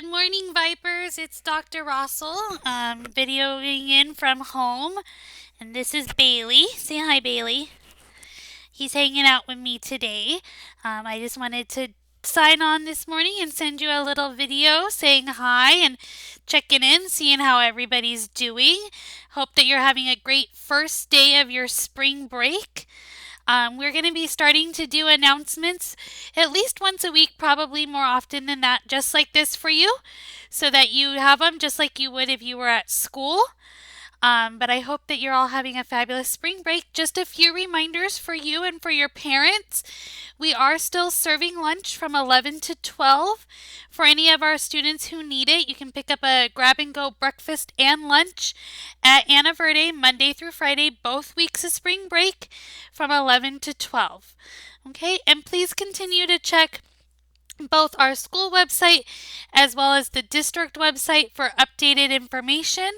morning, Vipers. It's Dr. Rossall, videoing in from home. And this is Bailey. Say hi, Bailey. He's hanging out with me today. I just wanted to sign on this morning and send you a little video saying hi and checking in, seeing how everybody's doing. Hope that you're having a great first day of your spring break. We're going to be starting to do announcements at least once a week, probably more often than that, just like this for you, so that you have them just like you would if you were at school. But I hope that you're all having a fabulous spring break. Just a few reminders for you and for your parents. We are still serving lunch from 11 to 12. For any of our students who need it, you can pick up a grab-and-go breakfast and lunch at Ana Verde, Monday through Friday, both weeks of spring break, from 11 to 12. Okay, and please continue to check both our school website as well as the district website for updated information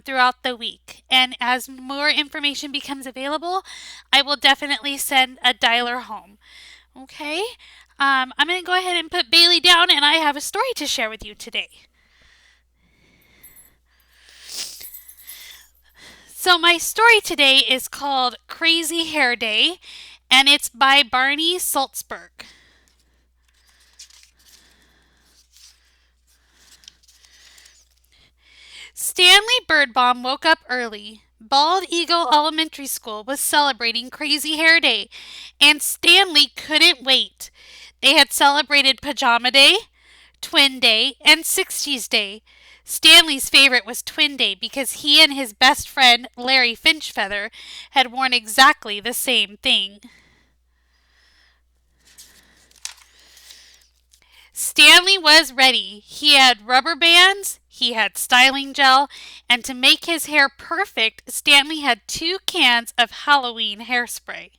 throughout the week. And as more information becomes available, I will definitely send a dialer home. Okay? I'm going to go ahead and put Bailey down, and I have a story to share with you today. So my story today is called Crazy Hair Day, and it's by Barney Salzberg. Stanley Birdbaum woke up early. Bald Eagle Elementary School was celebrating Crazy Hair Day, and Stanley couldn't wait. They had celebrated Pajama Day, Twin Day, and 60s Day. Stanley's favorite was Twin Day because he and his best friend, Larry Finchfeather, had worn exactly the same thing. Stanley was ready. He had rubber bands, he had styling gel, and to make his hair perfect, Stanley had 2 cans of Halloween hairspray.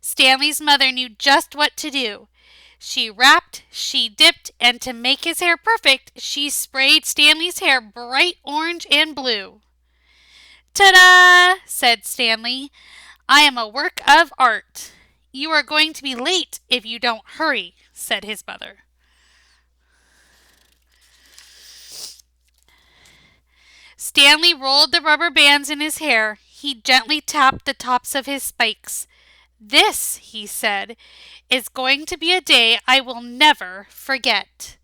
Stanley's mother knew just what to do. She wrapped, she dipped, and to make his hair perfect, she sprayed Stanley's hair bright orange and blue. "Ta-da!" said Stanley. "I am a work of art." "You are going to be late if you don't hurry," said his mother. Stanley rolled the rubber bands in his hair. He gently tapped the tops of his spikes. "This," he said, "is going to be a day I will never forget."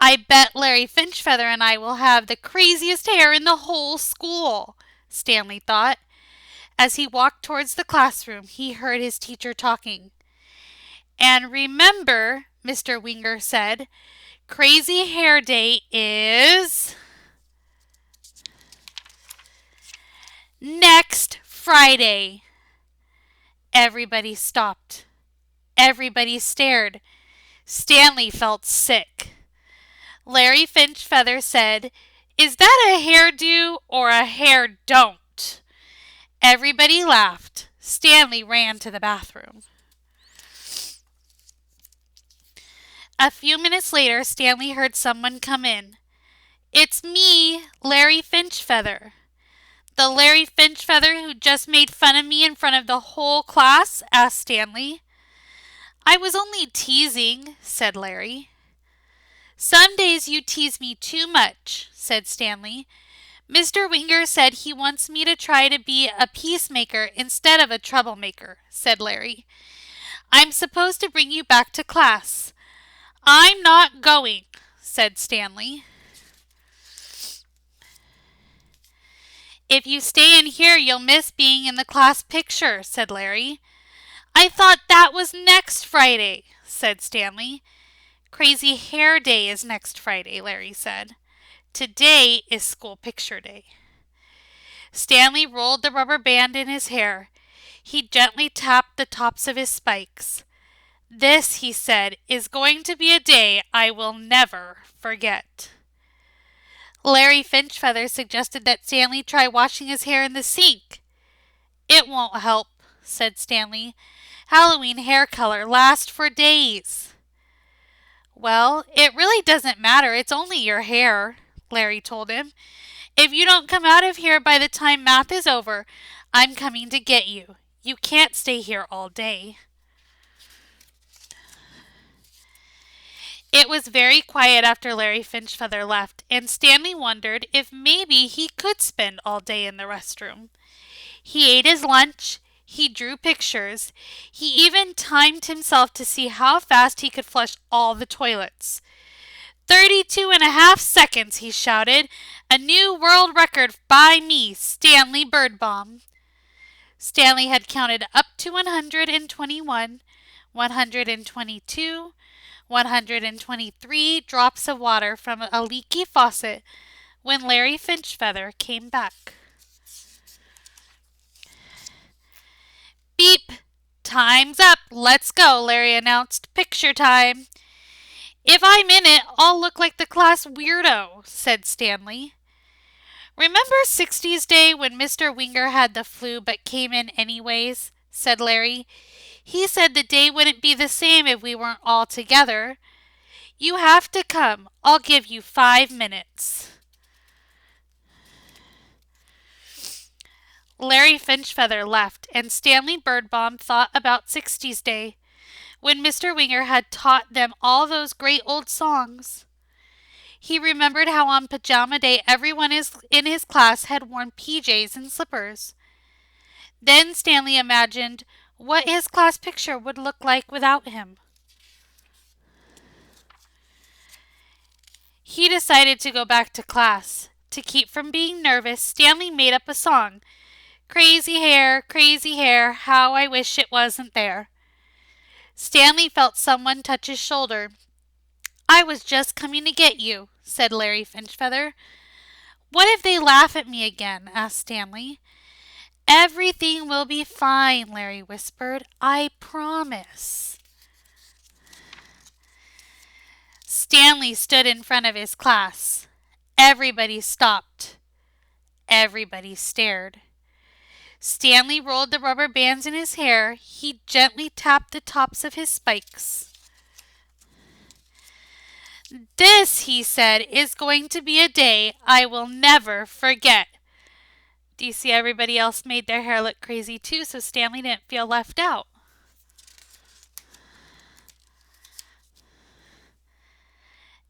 "I bet Larry Finchfeather and I will have the craziest hair in the whole school," Stanley thought. As he walked towards the classroom, he heard his teacher talking. "And remember," Mr. Winger said, "Crazy Hair Day is next Friday." Everybody stopped. Everybody stared. Stanley felt sick. Larry Finchfeather said, "Is that a hairdo or a hair don't?" Everybody laughed. Stanley ran to the bathroom. A few minutes later, Stanley heard someone come in. "It's me, Larry Finchfeather." "The Larry Finchfeather who just made fun of me in front of the whole class?" asked Stanley. "I was only teasing," said Larry. "Some days you tease me too much," said Stanley. "Mr. Winger said he wants me to try to be a peacemaker instead of a troublemaker," said Larry. "I'm supposed to bring you back to class." "I'm not going," said Stanley. "If you stay in here, you'll miss being in the class picture," said Larry. "I thought that was next Friday," said Stanley. "Crazy Hair Day is next Friday," Larry said. "Today is school picture day." Stanley rolled the rubber band in his hair. He gently tapped the tops of his spikes. "This," he said, "is going to be a day I will never forget." Larry Finchfeather suggested that Stanley try washing his hair in the sink. "It won't help," said Stanley. "Halloween hair color lasts for days." "Well, it really doesn't matter. It's only your hair," Larry told him. "If you don't come out of here by the time math is over, I'm coming to get you. You can't stay here all day." It was very quiet after Larry Finchfeather left, and Stanley wondered if maybe he could spend all day in the restroom. He ate his lunch, he drew pictures, he even timed himself to see how fast he could flush all the toilets. 32 and a half seconds, he shouted. A new world record by me, Stanley Birdbaum. Stanley had counted up to 121, 122, 123 drops of water from a leaky faucet when Larry Finchfeather came back. Beep! Time's up. Let's go, Larry announced. Picture time. If I'm in it, I'll look like the class weirdo, said Stanley. Remember 60s Day when Mr. Winger had the flu but came in anyways, said Larry. He said the day wouldn't be the same if we weren't all together. You have to come. I'll give you 5 minutes. Larry Finchfeather left, and Stanley Birdbaum thought about 60s Day, when Mr. Winger had taught them all those great old songs. He remembered how on Pajama Day everyone in his class had worn PJs and slippers. Then Stanley imagined what his class picture would look like without him. He decided to go back to class. To keep from being nervous, Stanley made up a song. Crazy hair, how I wish it wasn't there. Stanley felt someone touch his shoulder. I was just coming to get you, said Larry Finchfeather. What if they laugh at me again? Asked Stanley. Everything will be fine, Larry whispered. I promise. Stanley stood in front of his class. Everybody stopped. Everybody stared. Stanley rolled the rubber bands in his hair. He gently tapped the tops of his spikes. This, he said, is going to be a day I will never forget. Do you see everybody else made their hair look crazy too, so Stanley didn't feel left out?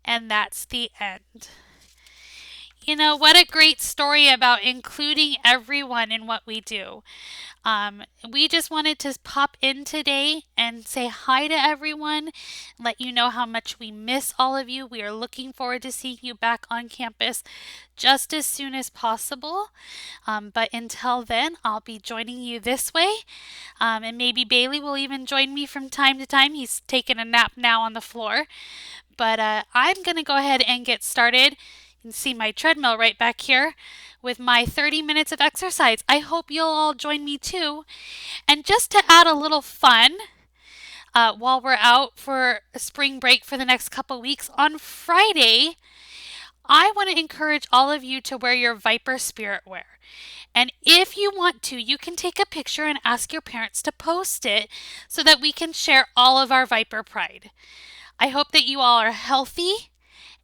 And that's the end. You know, what a great story about including everyone in what we do. We just wanted to pop in today and say hi to everyone, let you know how much we miss all of you. We are looking forward to seeing you back on campus just as soon as possible. But until then, I'll be joining you this way. And maybe Bailey will even join me from time to time. He's taking a nap now on the floor. But I'm going to go ahead and get started. You can see my treadmill right back here with my 30 minutes of exercise. I hope you'll all join me too. And just to add a little fun, while we're out for a spring break for the next couple weeks, on Friday, I want to encourage all of you to wear your Viper Spirit wear. And if you want to, you can take a picture and ask your parents to post it so that we can share all of our Viper pride. I hope that you all are healthy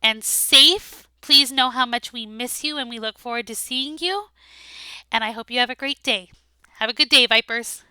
and safe. Please know how much we miss you and we look forward to seeing you. And I hope you have a great day. Have a good day, Vipers.